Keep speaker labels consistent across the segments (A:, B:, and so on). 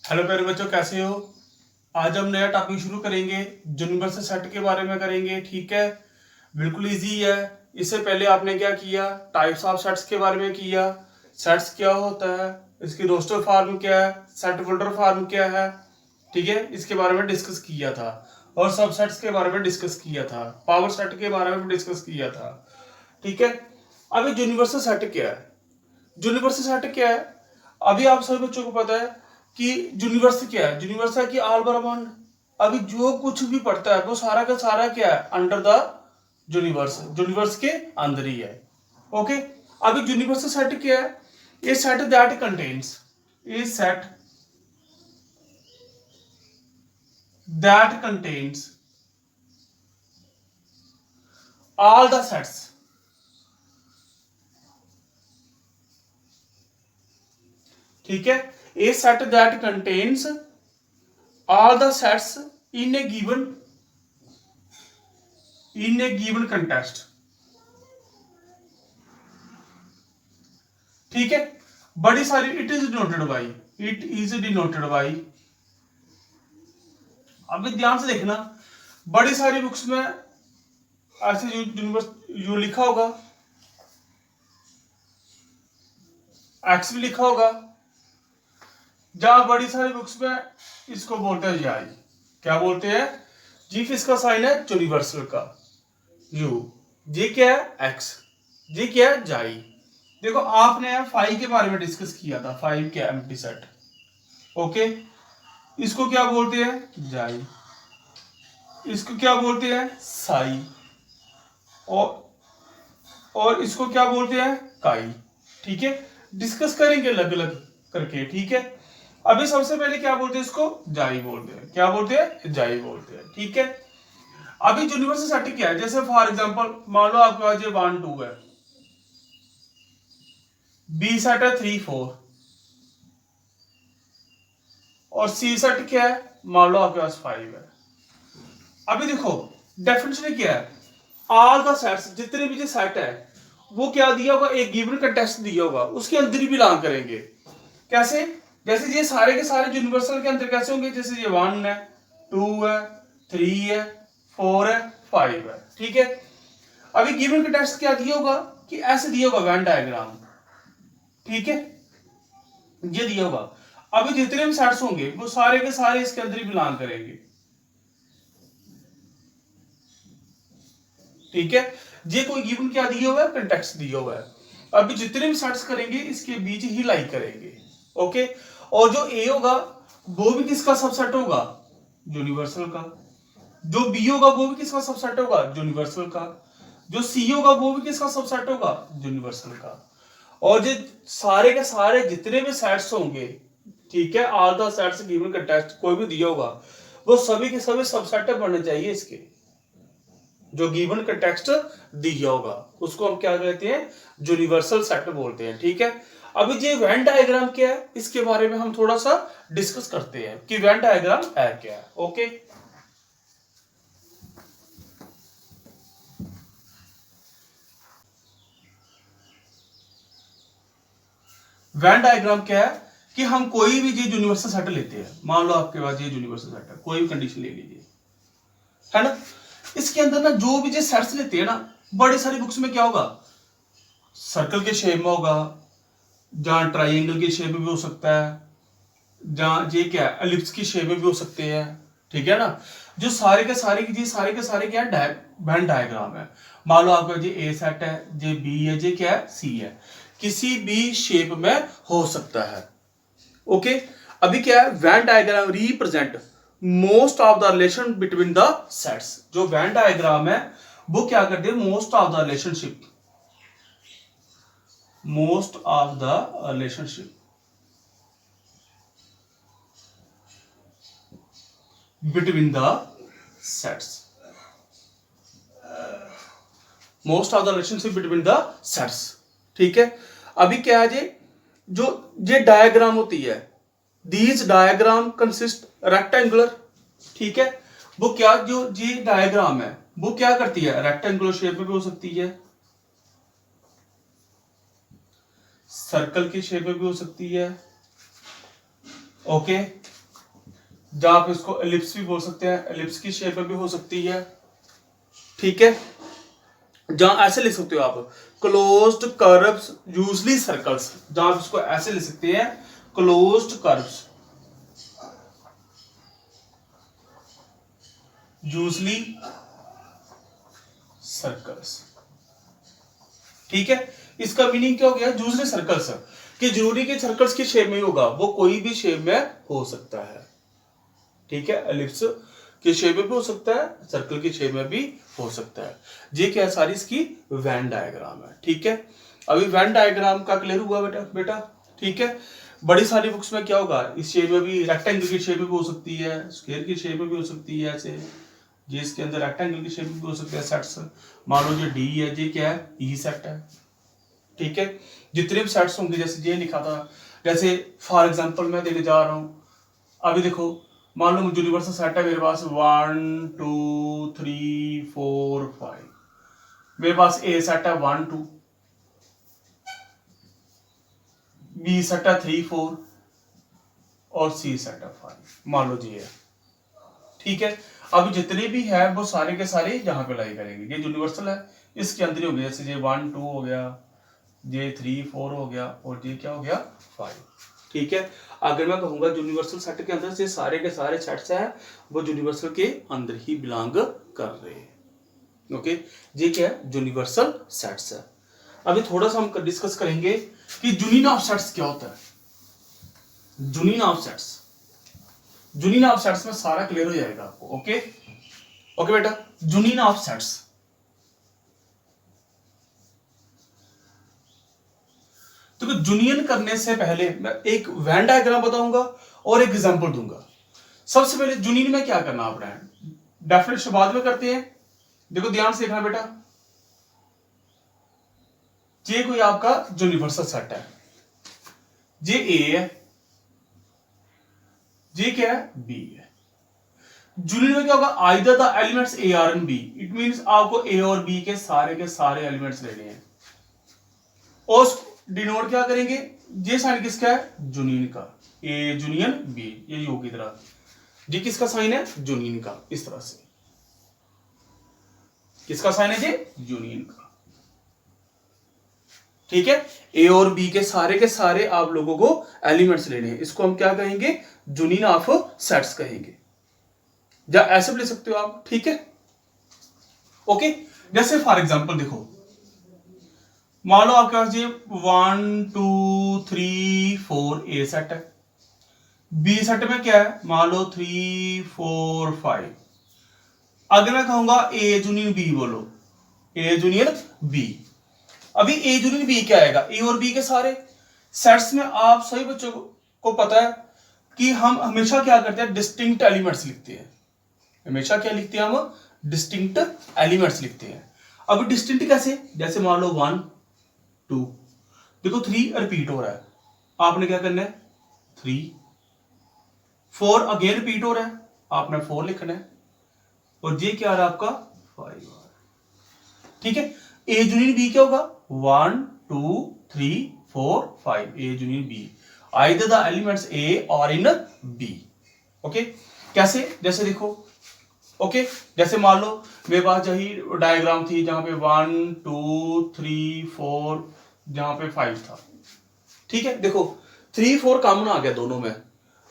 A: Hello प्यारे बच्चों, कैसे हो। आज हम नया टॉपिक शुरू करेंगे, यूनिवर्सल सेट के बारे में करेंगे। ठीक है, बिल्कुल इजी है। इससे पहले आपने क्या किया, टाइप्स ऑफ सेट्स के बारे में किया। सेट्स क्या होता है, इसकी रोस्टर फॉर्म क्या है, सेट फोल्डर फॉर्म क्या है, ठीक है, इसके बारे में डिस्कस किया था। और सबसेट्स के बारे में डिस्कस किया था, पावर सेट के बारे में भी डिस्कस किया था। ठीक है, अभी यूनिवर्सल सेट क्या है। यूनिवर्सल सेट क्या है, अभी आप सभी बच्चों को पता है कि यूनिवर्स क्या है। यूनिवर्स है कि ऑल ब्रह्मांड। अभी जो कुछ भी पढ़ता है वो सारा का सारा क्या है, अंडर द यूनिवर्स, यूनिवर्स के अंदर ही है। ओके, अभी यूनिवर्सल सेट क्या है, ये सेट दैट कंटेन्स, ये set that contains all the sets, ठीक है, a set that contains all the sets in a given context। ठीक है, बड़ी सारी इट इज डिनोटेड बाई, अभी ध्यान से देखना, बड़ी सारी बुक्स में ऐसे यूनिवर्स यू लिखा होगा, एक्स भी लिखा होगा। जहां बड़ी सारी बुक्स में इसको बोलते हैं जाई, क्या बोलते हैं जी, किसका साइन है यूनिवर्सल का, यू, जी क्या है एक्स, जी क्या है जाई। देखो आपने फाइव के बारे में डिस्कस किया था, फाइव क्या एम्प्टी सेट। ओके, इसको क्या बोलते हैं जाई, इसको क्या बोलते हैं साई, और इसको क्या बोलते हैं काई। ठीक है, डिस्कस करेंगे अलग अलग करके। ठीक है, अभी सबसे पहले क्या बोलते हैं, इसको जाई बोलते हैं, क्या बोलते हैं जाई बोलते हैं। ठीक है, अभी यूनिवर्सल सेट क्या है, जैसे फॉर एग्जांपल मान लो आपके पास ये 1 2 है, बी सेट है 3 4, और सी सेट क्या है, मान लो आपके पास 5 है। अभी देखो डेफिनेशन क्या है, ऑल द सेट्स, जितने भी जो सेट है वो क्या दिया होगा, एक गिवन कंटेक्स्ट दिया होगा, उसके अंदर ही बिलोंग करेंगे। कैसे, जैसे ये सारे के सारे यूनिवर्सल के अंदर कैसे होंगे, जैसे ये 1 है, 2 है, 3 है, 4 है, 5 है। ठीक है, अभी गिवन कंटेक्स्ट क्या दिया होगा कि ऐसे दिया होगा वेन डायग्राम। ठीक है, ये दिया होगा। अभी जितने भी सेट्स होंगे वो सारे के सारे इसके अंदर ही बिलोंग करेंगे। ठीक है, ये कोई गिवन क्या दिया हुआ है, कंटेक्स्ट दिया हुआ है। अभी जितने भी सेट्स करेंगे इसके बीच ही लाई करेंगे। ओके, और जो ए होगा वो भी किसका सबसेट होगा, यूनिवर्सल का। जो बी होगा वो भी किसका सबसेट होगा, यूनिवर्सल का। जो सी होगा वो भी किसका सबसेट होगा, यूनिवर्सल का। और जो सारे के सारे जितने भी सेट्स होंगे, ठीक है, all the sets given context कोई भी दिया होगा, वो सभी के सभी सबसेट बनने चाहिए इसके, जो गिवन कंटेक्स्ट दिया होगा उसको हम क्या कहते हैं, यूनिवर्सल सेट बोलते हैं। ठीक है, अभी ये वेन डायग्राम क्या है, इसके बारे में हम थोड़ा सा डिस्कस करते हैं कि वेन डायग्राम है क्या है। ओके, वेन डायग्राम क्या है कि हम कोई भी चीज यूनिवर्सल सेट लेते हैं, मान लो आपके पास ये यूनिवर्सल सेट है, कोई भी कंडीशन ले लीजिए, है ना। इसके अंदर ना जो भी जो सेट्स लेते हैं ना, बड़ी सारी बुक्स में क्या होगा, सर्कल के शेप में होगा, जहां ट्राइंगल के शेप में भी हो सकता है, जहां ये क्या है एलिप्स की शेप में भी हो सकते हैं। ठीक है ना, जो सारे के सारे ये सारे के सारे क्या है, वेन डायग्राम है। मान लो आपका ये ए सेट है, ये बी है, ये क्या है सी है, किसी भी शेप में हो सकता है। ओके, अभी क्या है, Venn diagram represent most of the relation between the sets. जो वेन डायग्राम है वो क्या करते हैं, most of the relationship, most of the relationship between the sets, most of the relationship between the sets. ठीक है, अभी क्या है जो ये डायग्राम होती है, दीज डायग्राम कंसिस्ट रेक्टेंगुलर। ठीक है, वो क्या, जो ये डायग्राम है वो क्या करती है, रेक्टेंगुलर शेप में भी हो सकती है, सर्कल की शेप में भी हो सकती है। ओके, जहां पे इसको एलिप्स भी बोल सकते हैं, एलिप्स की शेप में भी हो सकती है, ठीक है। जहां ऐसे लिख सकते हो आप क्लोज्ड कर्व्स यूजली सर्कल्स, जहां आप इसको ऐसे लिख सकते हैं क्लोज्ड कर्व्स यूजली सर्कल्स, ठीक है। इसका मीनिंग क्या हो गया, यूजली सर्कल्स, कि जरूरी कि सर्कल्स की शेप में ही होगा, वो कोई भी शेप में हो सकता है, ठीक है। एलिप्स की शेप में भी हो सकता है, सर्कल की शेप में भी हो सकता है। ये क्या है, सारी इसकी वेन डायग्राम है, ठीक है। अभी वेन डायग्राम का क्लियर हुआ बेटा, ठीक है। बड़ी सारी बुक्स में क्या होगा, इस शेप में भी, रेक्टेंगल की शेप में भी हो सकती है, स्क्वायर की शेप में भी हो सकती है, ऐसे ये इसके अंदर रेक्टेंगल की शेप में भी हो सकते हैं सेट्स। मान लो ये डी है, ये क्या है, ई सेट है, ठीक है। जितने भी सेट्स होंगे, जैसे ये लिखा था, जैसे फॉर एग्जांपल मैं देने जा रहा हूं, अभी देखो, मान लो यूनिवर्सल सेट है मेरे पास 1 2 3 4 5, मेरे पास ए सेट है 1 2, बी सेट है 3 4 और सी सेट है 5, मान लो जी है, ठीक है। अब जितने भी है वो सारे के सारे यहाँ पे लाई करेंगे, ये यूनिवर्सल है, इसके अंदर ही हो गया, जैसे ये 1 2 हो गया, ये 3 4 हो गया, और ये क्या हो गया 5, ठीक है। अगर मैं कहूंगा यूनिवर्सल सेट के अंदर से सारे के सारे सेट्स हैं, वो यूनिवर्सल के अंदर ही बिलोंग कर रहे हैं, ओके। ये क्या है, यूनिवर्सल सेट्स है। अभी थोड़ा सा हम डिस्कस करेंगे कि यूनियन ऑफ सेट्स क्या होता है। Union of sets, union of sets में सारा क्लियर हो जाएगा आपको, ओके ओके बेटा। यूनियन ऑफ सेट्स, तो यूनियन करने से पहले मैं एक वेन डायग्राम बताऊंगा और एक एग्जांपल दूंगा। सबसे पहले यूनियन में क्या करना आपने, डेफिनेशन बाद में करते हैं, देखो ध्यान से देखना बेटा। ये कोई आपका यूनिवर्सल सेट है, ये ए है, ये क्या है, बी है। यूनियन में क्या होगा, either the elements A or and B, it means आपको ए और बी के सारे एलिमेंट्स लेने हैं, और डिनोट क्या करेंगे, ये साइन किसका है, यूनियन का, ए यूनियन बी, ये यू की तरह, ये किसका साइन है, यूनियन का, इस तरह से किसका साइन है, ये यूनियन का, ठीक है। ए और बी के सारे आप लोगों को एलिमेंट्स लेने हैं, इसको हम क्या कहेंगे, यूनियन ऑफ सेट्स कहेंगे, या ऐसे भी ले सकते हो आप, ठीक है, ओके। जैसे फॉर एग्जांपल देखो, मान लो आपके पास ये 1 2 3 4 ए सेट है, बी सेट में क्या है, मान लो 3 4 5। अगर मैं कहूंगा ए यूनियन बी, बोलो ए यूनियन बी। अभी ए यूनियन बी क्या आएगा, ए और बी के सारे सेट्स में आप सभी बच्चों को पता है कि हम हमेशा क्या करते हैं, डिस्टिंक्ट एलिमेंट्स लिखते हैं, हमेशा क्या लिखते हैं हम, डिस्टिंक्ट एलिमेंट्स लिखते हैं। अब डिस्टिंक्ट कैसे, जैसे मान लो 1 2, देखो 3 रिपीट हो रहा है, आपने क्या करना है 3, 4 अगेन रिपीट हो रहा है, आपने 4 लिखना है, और ये क्या आ रहा है आपका 5, ठीक है। ए यूनियन बी क्या होगा, 1 2 3 4 5, A union B, either the elements A और इन बी, ओके। कैसे, जैसे देखो, ओके, जैसे मान लो मेरे पास यही डायग्राम थी, जहां पे 1 2 3 4, जहां पे 5 था, ठीक है। देखो 3 4 कॉमन आ गया दोनों में,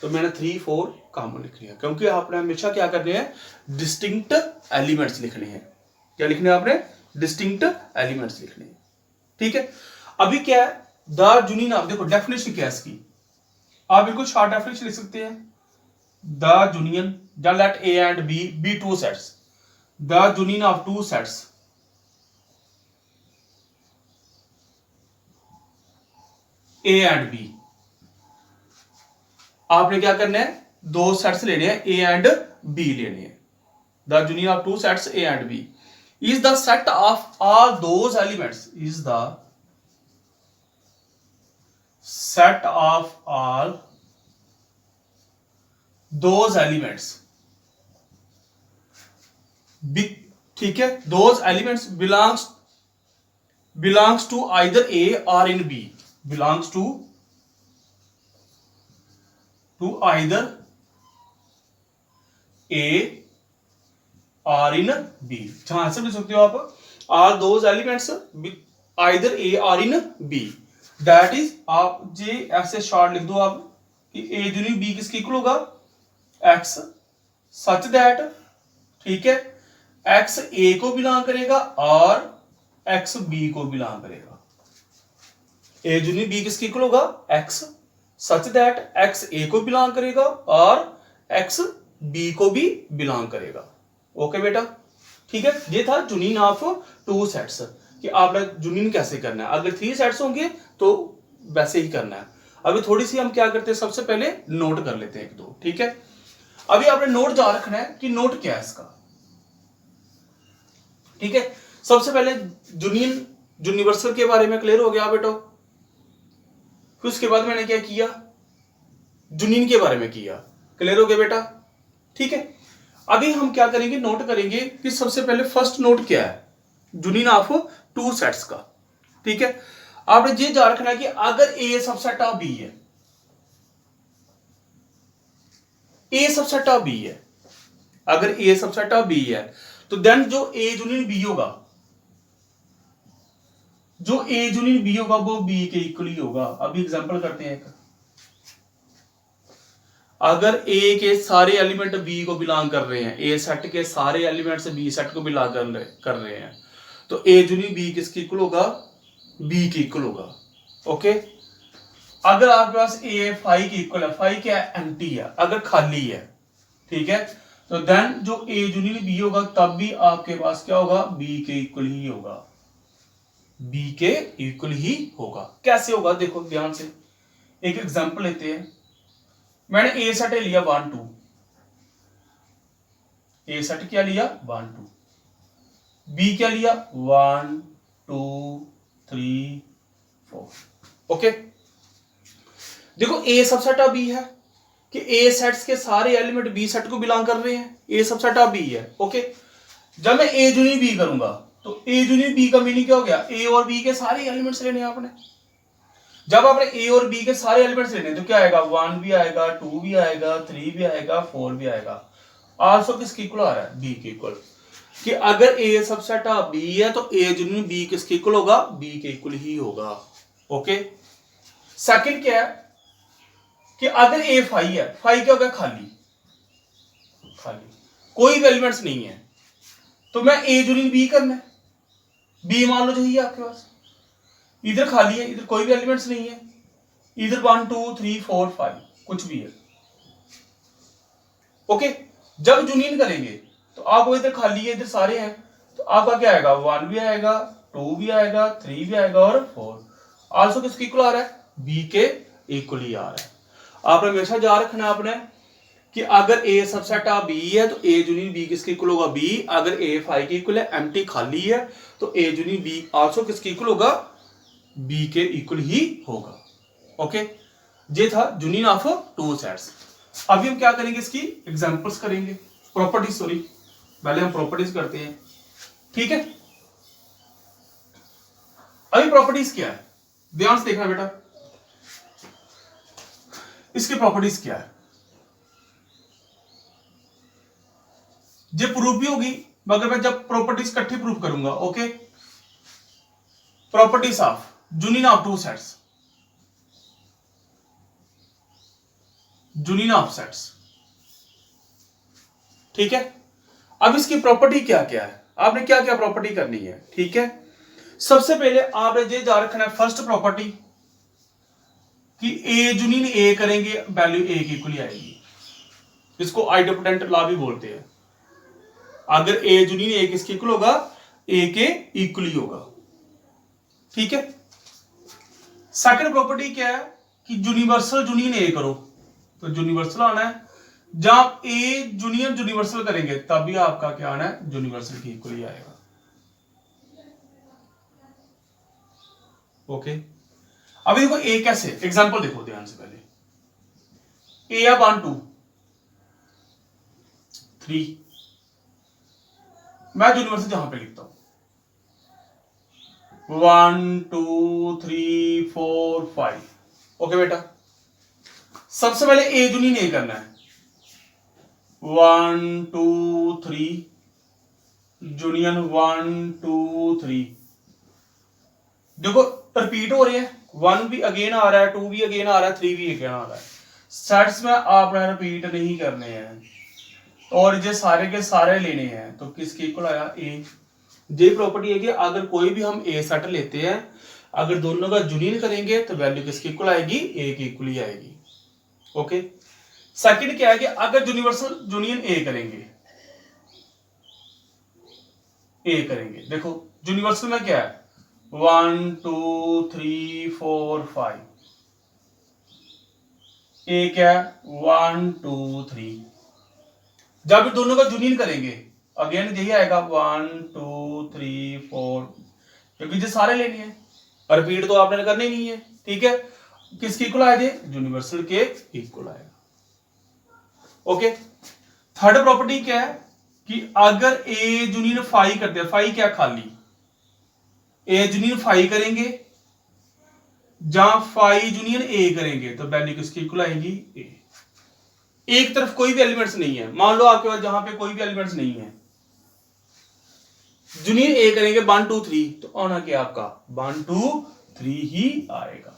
A: तो मैंने 3 4 कॉमन लिख लिया, क्योंकि आपने हमेशा क्या करने हैं, डिस्टिंक्ट एलिमेंट्स लिखने हैं, क्या लिखने हैं आपने, डिस्टिंक्ट एलिमेंट्स लिखने हैं, ठीक है। अभी क्या है, द यूनियन ऑफ, देखो डेफिनेशन क्या है इसकी, आप बिल्कुल शॉर्ट डेफिनेशन लिख सकते हैं, the union, let A and B be two sets, the union of two sets A and B, आपने क्या करना है, दो सेट्स लेने हैं, A and B लेने हैं, the union of two sets A and B is the set of all those elements, is the set of all those elements, ठीक है, those elements belongs to either A or in B, belongs to either A or in B. जहां से लिख सकते हो आप, are those elements either A or in B. That is, आप जे ऐसे शॉर्ट लिख दो आप कि ए यूनियन बी किसके इक्वल होगा, एक्स, सच दैट, ठीक है, एक्स ए को बिलोंग करेगा और एक्स बी को बिलोंग करेगा। ए यूनियन बी किसके इक्वल होगा, एक्स, सच दैट एक्स ए को बिलोंग करेगा और एक्स बी को भी बिलोंग करेगा। ओके बेटा, ठीक है। ये था यूनियन ऑफ टू सेट्स कि आपने यूनियन कैसे करना है। अगर 3 सेट्स होंगे तो वैसे ही करना है। अभी थोड़ी सी हम क्या करते हैं, सबसे पहले नोट कर लेते हैं एक दो, ठीक है। अभी आपने नोट जा रखना है कि नोट क्या है इसका, ठीक है। सबसे पहले यूनियन यूनिवर्सल के बारे में क्लियर हो गया बेटा। फिर उसके बाद मैंने क्या किया, यूनियन के बारे में किया, क्लियर हो गया बेटा, ठीक है। अभी हम क्या करेंगे, नोट करेंगे कि सबसे पहले फर्स्ट नोट क्या है यूनियन ऑफ टू सेट्स का, ठीक है। आपने ये जान रखना है कि अगर ए सबसेट ऑफ बी है, ए सबसेट ऑफ बी है, अगर ए सबसेट ऑफ बी है तो देन जो ए यूनियन बी होगा, जो ए यूनियन बी होगा वो बी के इक्वल ही होगा। अभी एग्जांपल करते हैं एक, अगर ए के सारे एलिमेंट बी को बिलोंग कर रहे हैं, ए सेट के सारे एलिमेंट्स बी सेट को बिलोंग कर रहे हैं, तो ए यूनियन बी किसके इक्वल होगा, बी के इक्वल होगा। ओके, अगर आपके पास ए फाइव की इक्वल है, फाइव क्या है, एम्प्टी है, अगर खाली है, ठीक है, तो देन जो ए यूनियन बी होगा तब भी आपके पास क्या होगा, बी के इक्वल ही होगा, बी के इक्वल ही होगा। कैसे होगा देखो ध्यान से, एक एग्जांपल लेते हैं। मैंने ए सेट लिया 1 2, ए सेट क्या लिया 1 2, बी क्या लिया 1 2 3 4। ओके, देखो ए सबसेट ऑफ बी है कि ए सेट्स के सारे एलिमेंट बी सेट को बिलोंग कर रहे हैं, ए सबसेट ऑफ बी है। ओके, जब मैं ए यूनियन बी करूंगा तो ए यूनियन बी का मीनिंग क्या हो गया, ए और बी के सारे एलिमेंट्स लेने हैं आपने। जब आपने ए और बी के सारे एलिमेंट्स लेने तो क्या आएगा, 1 भी आएगा, 2 भी आएगा, 3 भी आएगा, 4 भी आएगा। आल्सो किसके इक्वल आ रहा है, बी के इक्वल। कि अगर ए सबसेट ऑफ बी है तो ए यूनियन बी किसके इक्वल होगा, बी के इक्वल ही होगा। ओके, सेकंड क्या है कि अगर ए फाइव है, फाइव क्या होगा, खाली, खाली कोई भी एलिमेंट्स नहीं है, तो मैं ए यूनियन बी करना है, बी मान लो चाहिए आपके पास, इधर खाली है, इधर कोई भी एलिमेंट्स नहीं है, इधर 1 2 3 4 5 कुछ भी है। ओके, जब यूनियन करेंगे तो आपको इधर खाली है, इधर सारे हैं, तो आपका क्या आएगा, 1 भी आएगा, 2 भी आएगा, 3 भी आएगा और 4। आल्सो किसके इक्वल आ रहा है, बी के इक्वल ही आ रहा है। आपने हमेशा याद रखना है आपने कि अगर ए सबसेट ऑफ बी है तो ए यूनियन बी किसके इक्वल होगा, बी। अगर ए फाइव के इक्वल है, एम्प्टी खाली है, तो ए यूनियन बी आल्सो किसके इक्वल होगा, बी के इक्वल ही होगा। ओके, ये था यूनियन ऑफ टू सेट्स। अभी हम क्या करेंगे, इसकी एग्जांपल्स करेंगे, प्रॉपर्टीज, सॉरी पहले हम प्रॉपर्टीज करते हैं, ठीक है। अभी प्रॉपर्टीज क्या है, ध्यान से देखना बेटा, इसकी प्रॉपर्टीज क्या है, ये प्रूफ भी होगी मगर मैं जब प्रॉपर्टीज इकट्ठी प्रूफ करूंगा। Okay, properties of union of two sets, union of sets, ठीक है। अब इसकी प्रॉपर्टी क्या क्या है, आपने क्या क्या प्रॉपर्टी करनी है, ठीक है। सबसे पहले आपने ये जा रखना है फर्स्ट प्रॉपर्टी कि ए यूनियन ए करेंगे वैल्यू ए की इक्वल आएगी, इसको आइडेंटिटी लॉ भी बोलते हैं। अगर ए यूनियन ए किसके इक्वल होगा, ए के इक्वल ही होगा, ठीक है। सेकंड प्रॉपर्टी क्या है कि यूनिवर्सल यूनियन ए करो, तो यूनिवर्सल आना है, जब ए यूनियन यूनिवर्सल करेंगे तब भी आपका क्या आना है, यूनिवर्सल की इक्वल ही आएगा। ओके, अभी देखो ए कैसे, एग्जांपल देखो ध्यान से, पहले ए या 1 2 3, मैं यूनिवर्सल जहां पे लिखता हूं 1 2 3 4 5। ओके बेटा, सबसे पहले ए यूनियन ए करना है, 1 2 3 यूनियन 1 2 3। देखो रिपीट हो रहे हैं, 1 भी अगेन आ रहा है, 2 भी अगेन आ रहा है, 3 भी अगेन आ रहा है। सेट्स में आपने रिपीट नहीं करने हैं और ये सारे के सारे लेने हैं। तो किसके इक्वल आया? ए। ये प्रॉपर्टी है कि अगर कोई भी हम ए सेट लेते हैं, अगर दोनों का यूनियन करेंगे तो वैल्यू किसकी इक्वल आएगी? ए की इक्वल ही आएगी। ओके। सेकंड क्या है कि अगर यूनिवर्सल यूनियन ए करेंगे, देखो यूनिवर्सल में क्या है? 1 2 3 4 5। ए क्या है? 1 2 3। जब दोनों का यूनियन करेंगे अगेन यही आएगा 1 2 3 4, क्योंकि ये सारे लेने हैं, रिपीट तो आपने करने ही नहीं है। ठीक है, किसके इक्वल आएगा? यूनिवर्सल के इक्वल आएगा। ओके। थर्ड प्रॉपर्टी क्या है कि अगर ए यूनियन फाई करते हैं, फाई क्या? खाली। ए यूनियन फाई करेंगे जहां फाई यूनियन ए करेंगे तो वैल्यू किसकी इक्वल आएगी? ए। एक तरफ कोई भी एलिमेंट्स नहीं है, मान लो आपके पास जहां पे कोई भी एलिमेंट्स नहीं है, यूनियन ए करेंगे 1 2 3 तो आना क्या आपका? 1 2 3 ही आएगा।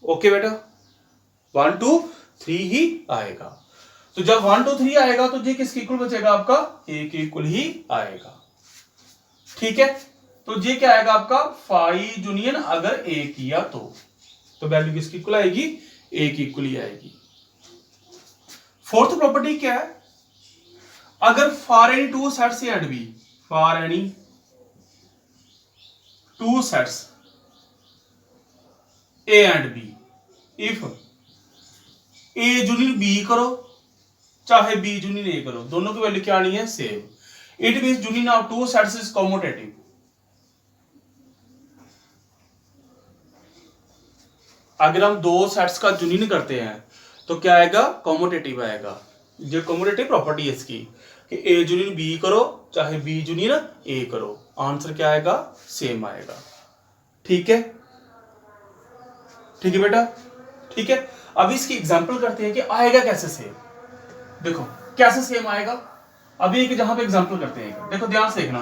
A: ओके बेटा, 1 2 3 ही आएगा। तो जब 1 2 3 आएगा तो ये किसके इक्वल बचेगा? आपका ए के इक्वल ही आएगा। ठीक है, तो ये क्या आएगा आपका? फाई यूनियन अगर ए किया तो वैल्यू किसकी इक्वल आएगी? ए की इक्वल ही आएगी। फोर्थ प्रॉपर्टी क्या है? अगर for any two sets A and B, for any two sets A and B, if A union B करो चाहे बी यूनियन ए करो, दोनों की वैल्यू क्या आनी है? Same. It means union of two sets is commutative. अगर हम दो सेट्स का यूनियन करते हैं तो क्या आएगा? कॉम्यूटेटिव आएगा। जो कॉम्यूटेटिव प्रॉपर्टी है इसकी कि ए यूनियन बी करो चाहे बी यूनियन ए करो, आंसर क्या आएगा? सेम आएगा। ठीक है, ठीक है बेटा। ठीक है, अब इसकी एग्जांपल करते हैं कि आएगा कैसे सेम। देखो कैसे सेम आएगा। अभी एक जहां पे एग्जांपल करते हैं, देखो ध्यान से देखना।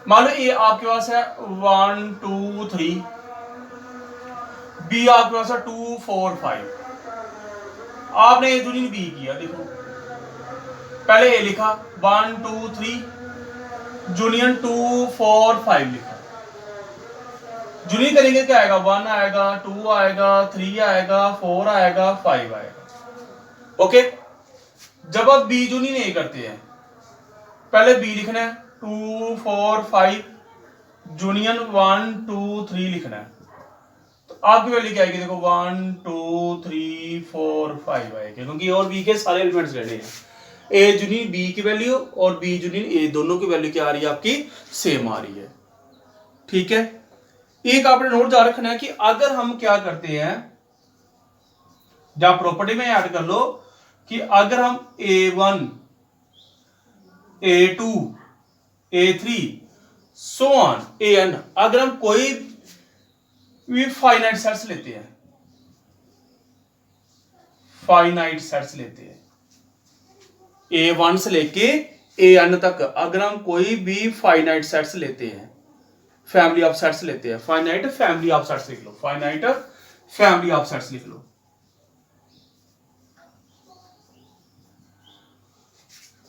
A: मान लो ए आपके पास है 1 2 3, बी आपके पास है 2 4 5। आपने ए यूनियन बी किया, देखो पहले ए लिखा 1 2 3 यूनियन 2 4 5 लिखा। यूनियन करेंगे क्या आएगा? 1 आएगा, 2 आएगा, 3 आएगा, 4 आएगा, 5 आएगा। ओके। जब आप बी यूनियन ए करते हैं, पहले बी लिखना है 2 4 5 यूनियन 1 2 3 लिखना है। तो आपकी वैल्यू क्या आएगी? देखो 1 2 3 4 5 आएगी, क्योंकि और बी के सारे एलिमेंट्स लेने हैं। ए यूनियन बी की वैल्यू और बी यूनियन ए दोनों की वैल्यू क्या आ रही है? आपकी सेम आ रही है। ठीक है, एक आपने नोट जा रखना है कि अगर हम क्या करते हैं, जब प्रॉपर्टी में ऐड कर लो कि अगर हम A1 A2 A3 so on AN, अगर हम कोई भी फाइनाइट सेट्स लेते हैं, फाइनाइट सेट्स लेते हैं A1 से लेके AN तक, अगर हम कोई भी फाइनाइट सेट्स लेते हैं, फैमिली ऑफ सेट्स लेते हैं, फाइनाइट फैमिली ऑफ सेट्स लिख लो, फाइनाइट फैमिली ऑफ सेट्स लिख लो।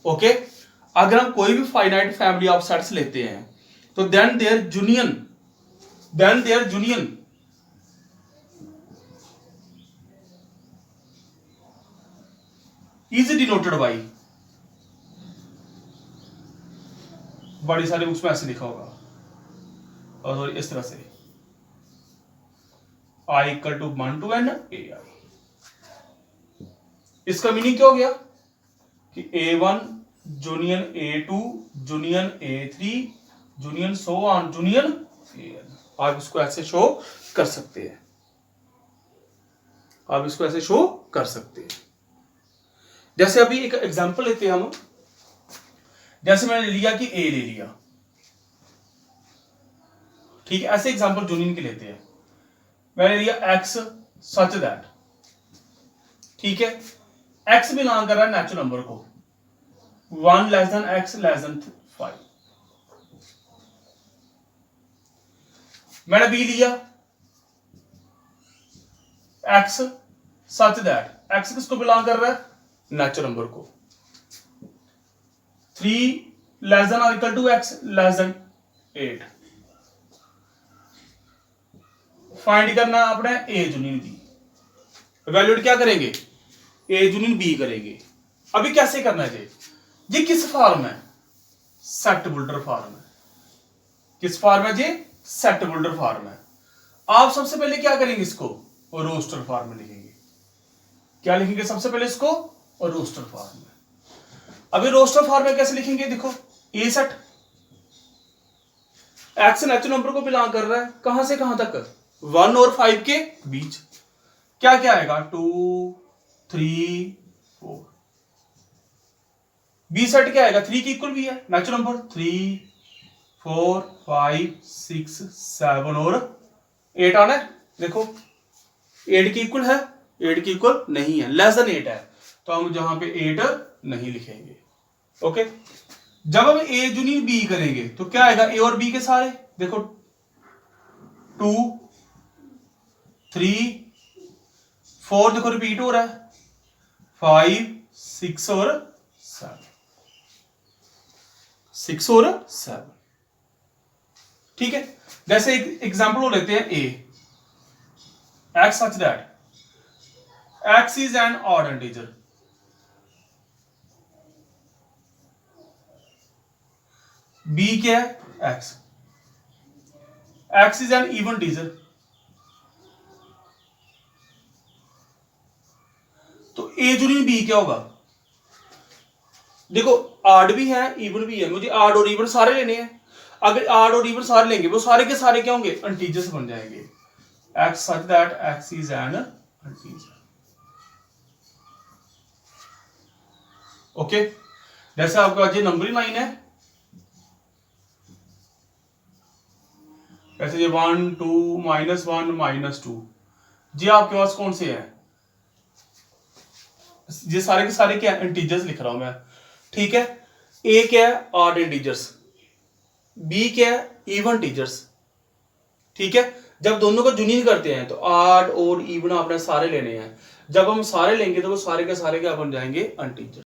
A: ओके। अगर हम कोई भी फाइनाइट फैमिली ऑफ सेट्स लेते हैं तो then their union is denoted by, बड़ी सारी बुक्स में ऐसे लिखा होगा और इस तरह से I equal to 1 to n AI। इसका मीनिंग क्या हो गया कि A1 union A2 union A3 union so on union AN। आप इसको ऐसे शो कर सकते हैं, आप इसको ऐसे शो कर सकते हैं। जैसे अभी एक एग्जांपल लेते हैं हम, जैसे मैंने लिया कि A ले लिया, ठीक है, ऐसे एग्जांपल यूनियन के लेते हैं। मैंने लिया X सच दैट, ठीक है, एक्स बिलोंग कर रहा है नेचुरल नंबर को, 1 less than x less than 5। मैंने बी लिया एक्स सच दैट एक्स किसको बिलोंग कर रहा है नेचुरल नंबर को, 3 लेस देन और equal to x less than 8। Find करना अपने ए यूनियन बी, वैल्यूड क्या करेंगे ए यूनियन बी करेंगे। अभी कैसे करना है जी किस फॉर्म है सेट बुल्डर फॉर्म है, किस फॉर्म है जी सेट बुल्डर फॉर्म है। आप सबसे पहले क्या करेंगे इसको और रोस्टर फॉर्म में लिखेंगे, क्या लिखेंगे सबसे पहले इसको और रोस्टर फॉर्म में। अभी रोस्टर फॉर्म में कैसे लिखेंगे देखो, ए सेट एक्स नेचुरल नंबर को बिलोंग कर रहा है कहां से कहां तक 1 और 5 के बीच, क्या क्या आएगा 2 3 4। बी सेट क्या आएगा 3 की इक्वल भी है नेचुरल नंबर, 3 4 5 6 7 और 8 आना है। देखो 8 की इक्वल है, 8 की इक्वल नहीं है, लेस देन 8 है, तो हम जहां पे 8 नहीं लिखेंगे। ओके, जब हम ए यूनियन बी करेंगे तो क्या आएगा ए और बी के सारे, देखो 2 3 4 देखो रिपीट हो रहा है, 5 6 और 7, 6 और 7। ठीक है, जैसे एक एग्जांपल हो लेते हैं A X such that X is an odd integer, B क्या है X, X is an even integer, तो ए यूनियन बी क्या होगा, देखो आड भी है इवन भी है, मुझे आड और इवन सारे लेने हैं। अगर आड और इवन सारे लेंगे वो सारे के सारे क्या होंगे इंटीजर्स बन जाएंगे। X such that X is N integer. Okay, जैसे आपका ये नंबर ही 9 है, ऐसे ये 1 2 -1 -2 जी आपके पास कौन से हैं, ये सारे के सारे क्या इंटीजर्स लिख रहा हूं मैं। ठीक है, ए क्या है ऑड इंटीजर्स, बी क्या है इवन इंटीजर्स। ठीक है, जब दोनों को यूनियन करते हैं तो ऑड और इवन आपने सारे लेने हैं, जब हम सारे लेंगे तो वो सारे के सारे क्या बन जाएंगे इंटीजर।